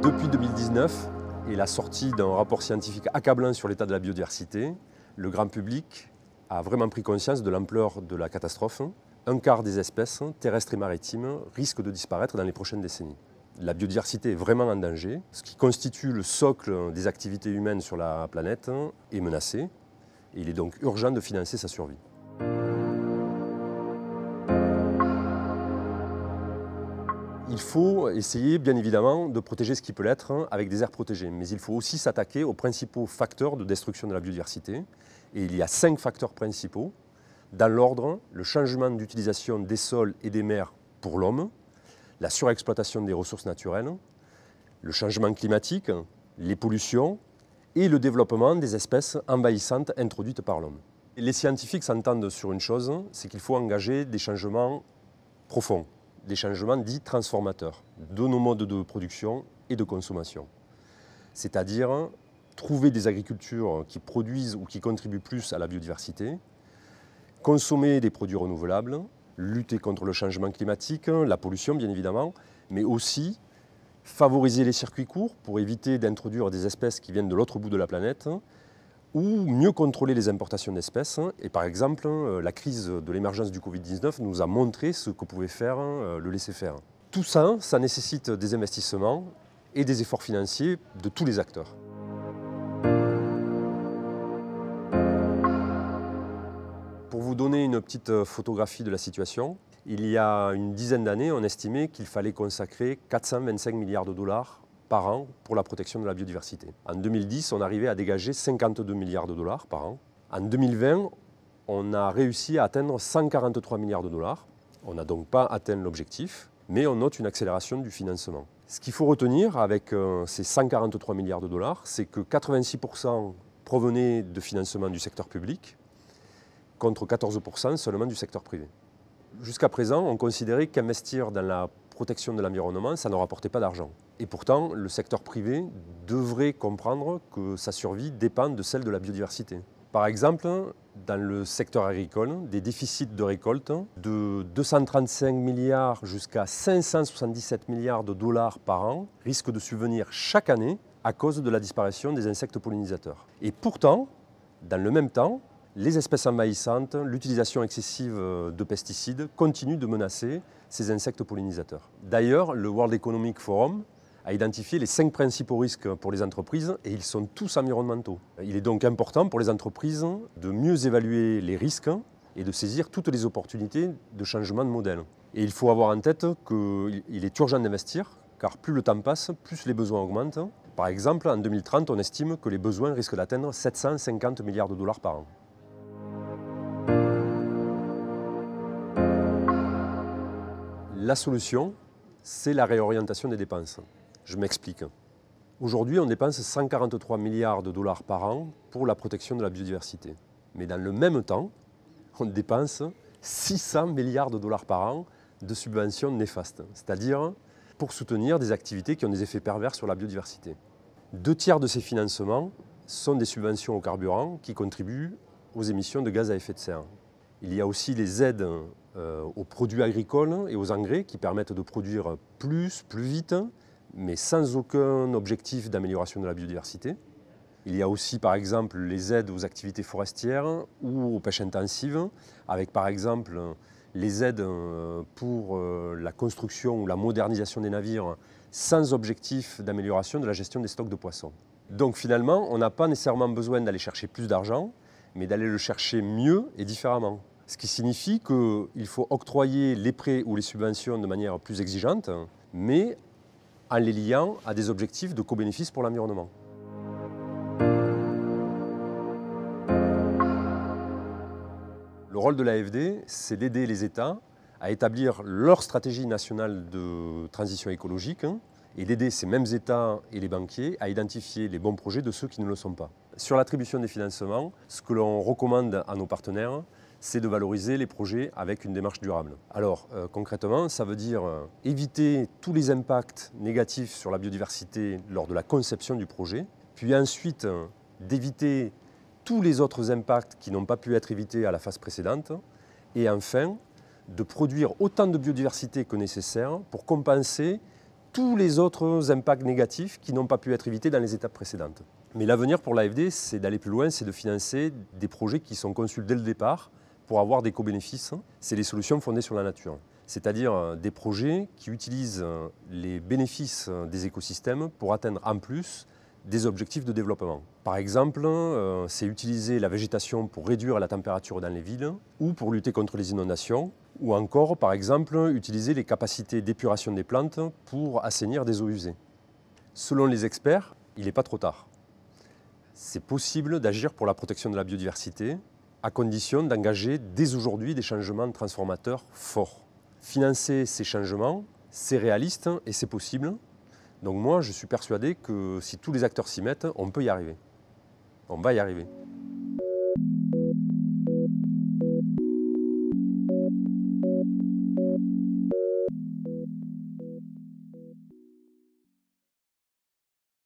Depuis 2019 et la sortie d'un rapport scientifique accablant sur l'état de la biodiversité, le grand public a vraiment pris conscience de l'ampleur de la catastrophe. Un quart des espèces, terrestres et maritimes, risquent de disparaître dans les prochaines décennies. La biodiversité est vraiment en danger. Ce qui constitue le socle des activités humaines sur la planète est menacé. Et il est donc urgent de financer sa survie. Il faut essayer, bien évidemment, de protéger ce qui peut l'être avec des aires protégées. Mais il faut aussi s'attaquer aux principaux facteurs de destruction de la biodiversité. Et il y a 5 facteurs principaux. Dans l'ordre, le changement d'utilisation des sols et des mers pour l'homme, la surexploitation des ressources naturelles, le changement climatique, les pollutions et le développement des espèces envahissantes introduites par l'homme. Les scientifiques s'entendent sur une chose, c'est qu'il faut engager des changements profonds, des changements dits transformateurs de nos modes de production et de consommation. C'est-à-dire trouver des agricultures qui produisent ou qui contribuent plus à la biodiversité, consommer des produits renouvelables, lutter contre le changement climatique, la pollution bien évidemment, mais aussi favoriser les circuits courts pour éviter d'introduire des espèces qui viennent de l'autre bout de la planète, ou mieux contrôler les importations d'espèces. Et par exemple, la crise de l'émergence du Covid-19 nous a montré ce que pouvait faire le laisser-faire. Tout ça, ça nécessite des investissements et des efforts financiers de tous les acteurs. Pour vous donner une petite photographie de la situation, il y a une dizaine d'années, on estimait qu'il fallait consacrer 425 milliards de dollars par an pour la protection de la biodiversité. En 2010, on arrivait à dégager 52 milliards de dollars par an. En 2020, on a réussi à atteindre 143 milliards de dollars. On n'a donc pas atteint l'objectif, mais on note une accélération du financement. Ce qu'il faut retenir avec ces 143 milliards de dollars, c'est que 86% provenaient de financement du secteur public, contre 14% seulement du secteur privé. Jusqu'à présent, on considérait qu'investir dans la protection de l'environnement, ça ne rapportait pas d'argent. Et pourtant, le secteur privé devrait comprendre que sa survie dépend de celle de la biodiversité. Par exemple, dans le secteur agricole, des déficits de récolte de 235 milliards jusqu'à 577 milliards de dollars par an risquent de subvenir chaque année à cause de la disparition des insectes pollinisateurs. Et pourtant, dans le même temps, les espèces envahissantes, l'utilisation excessive de pesticides continuent de menacer ces insectes pollinisateurs. D'ailleurs, le World Economic Forum a identifié les 5 principaux risques pour les entreprises et ils sont tous environnementaux. Il est donc important pour les entreprises de mieux évaluer les risques et de saisir toutes les opportunités de changement de modèle. Et il faut avoir en tête qu'il est urgent d'investir, car plus le temps passe, plus les besoins augmentent. Par exemple, en 2030, on estime que les besoins risquent d'atteindre 750 milliards de dollars par an. La solution, c'est la réorientation des dépenses. Je m'explique. Aujourd'hui, on dépense 143 milliards de dollars par an pour la protection de la biodiversité. Mais dans le même temps, on dépense 600 milliards de dollars par an de subventions néfastes, c'est-à-dire pour soutenir des activités qui ont des effets pervers sur la biodiversité. 2 tiers de ces financements sont des subventions aux carburants qui contribuent aux émissions de gaz à effet de serre. Il y a aussi les aides aux produits agricoles et aux engrais qui permettent de produire plus vite, mais sans aucun objectif d'amélioration de la biodiversité. Il y a aussi par exemple les aides aux activités forestières ou aux pêches intensives, avec par exemple les aides pour la construction ou la modernisation des navires sans objectif d'amélioration de la gestion des stocks de poissons. Donc finalement, on n'a pas nécessairement besoin d'aller chercher plus d'argent, mais d'aller le chercher mieux et différemment. Ce qui signifie qu'il faut octroyer les prêts ou les subventions de manière plus exigeante, mais en les liant à des objectifs de co-bénéfice pour l'environnement. Le rôle de l'AFD, c'est d'aider les États à établir leur stratégie nationale de transition écologique et d'aider ces mêmes États et les banquiers à identifier les bons projets de ceux qui ne le sont pas. Sur l'attribution des financements, ce que l'on recommande à nos partenaires, c'est de valoriser les projets avec une démarche durable. Alors concrètement, ça veut dire éviter tous les impacts négatifs sur la biodiversité lors de la conception du projet, puis ensuite d'éviter tous les autres impacts qui n'ont pas pu être évités à la phase précédente, et enfin de produire autant de biodiversité que nécessaire pour compenser tous les autres impacts négatifs qui n'ont pas pu être évités dans les étapes précédentes. Mais l'avenir pour l'AFD, c'est d'aller plus loin, c'est de financer des projets qui sont conçus dès le départ pour avoir des co-bénéfices. C'est les solutions fondées sur la nature, c'est-à-dire des projets qui utilisent les bénéfices des écosystèmes pour atteindre en plus des objectifs de développement. Par exemple, c'est utiliser la végétation pour réduire la température dans les villes ou pour lutter contre les inondations, ou encore, par exemple, utiliser les capacités d'épuration des plantes pour assainir des eaux usées. Selon les experts, il n'est pas trop tard. C'est possible d'agir pour la protection de la biodiversité, à condition d'engager dès aujourd'hui des changements transformateurs forts. Financer ces changements, c'est réaliste et c'est possible. Donc moi, je suis persuadé que si tous les acteurs s'y mettent, on peut y arriver. On va y arriver.